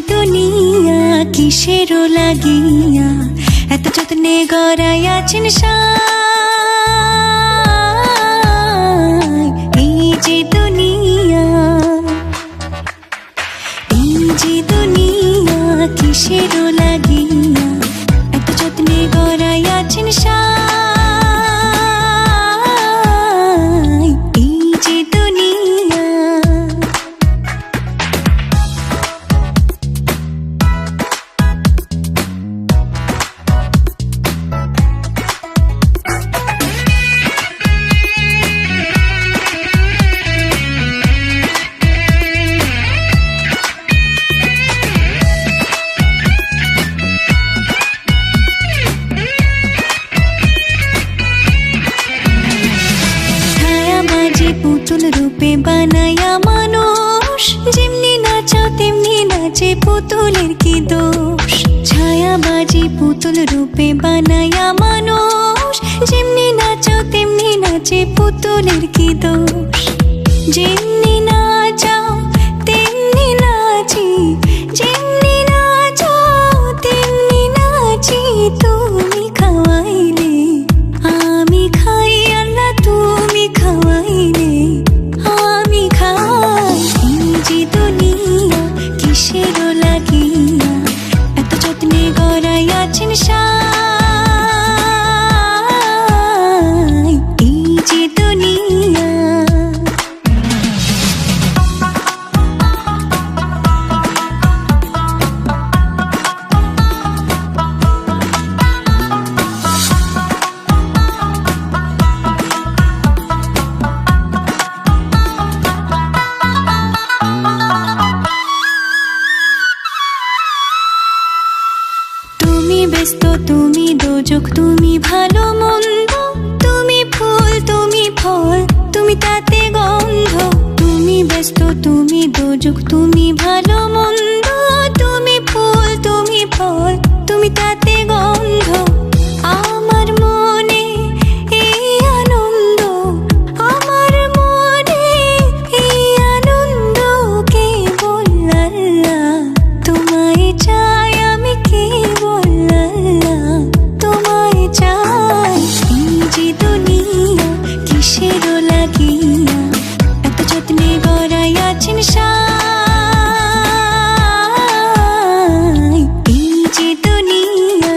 দুনিয়া কিসেরও লাগিয়া এত যত্নে গড়াইয়াছেন সাই। এই যে দুনিয়া, এই যে দুনিয়া কিসেরও লাগিয়া এত যত্নে গড়াইয়াছেন সাই। এই যে দুনিয়া, পুতুল রূপে বানায়া মানুষ, যেমনি নাচাও তেমনি নাচে, পুতুলের কি দোষ। ছায়াবাজি পুতুল রূপে বানায়া মানুষ, যেমনি নাচাও তেমনি নাচে, পুতুলের কি দোষ। যেমনি নাচাও তেমনি নাচি, যেমনি নাচাও তেমনি নাচি, তুমি খাওয়াইলে আমি খাই, আল্লাহ তুমি খাওয়াইলে আমি খাই। এই যে দুনিয়া কিসেরও লাগিয়া এত যত্নে গড়াইয়াছেন সাই। এই যে দুনিয়া, তুমি ব্যস্ত তুমি দোজক, তুমি ভালো মন্দ, তুমি ফুল তুমি ফল, তুমি তাতে গন্ধ। তুমি ব্যস্ত তুমি দোজক, তুমি ভালো মন্দ, তুমি ফুল তুমি ফল, তুমি তাতে গন্ধ। আমার মনে এই আনন্দ, আমার মনে এই আনন্দ, কেবল আল্লাহ তোমায় চাই, আমি কেবল আল্লাহ তোমায় চাই। এই যে দুনিয়া কিসেরও লাগিয়া এত যত্নে গড়াইয়াছেন সাই। এই যে দুনিয়া,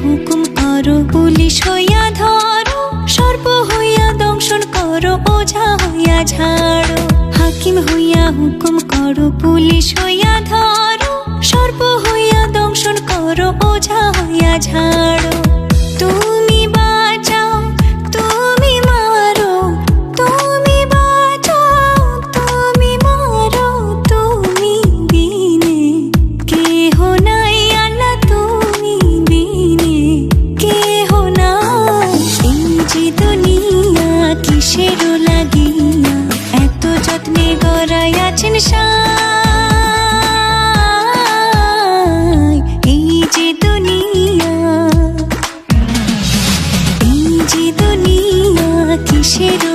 হুকুম করো, পুলিশ হইয়া ধরো, সর্প হইয়া দংশন করো, ওঝা হইয়া ঝাড়ো। হাকিম হইয়া হুকুম করো, পুলিশ হইয়া ধরো, সর্প হইয়া দংশন করো, ওঝা হইয়া ঝাড়ো। তুমি বাঁচাও তুমি মারো, তুমি বাঁচাও তুমি মারো, তুমি বিনে কেহ নাই, আল্লাহ তুমি বিনে কেহ নাই। এই যে দুনিয়া কিসেরও লাগিয়া এত যত্নে গড়াইয়াছেন সাই। এই যে দুনিয়া, এই যে দুনিয়া কিসেরও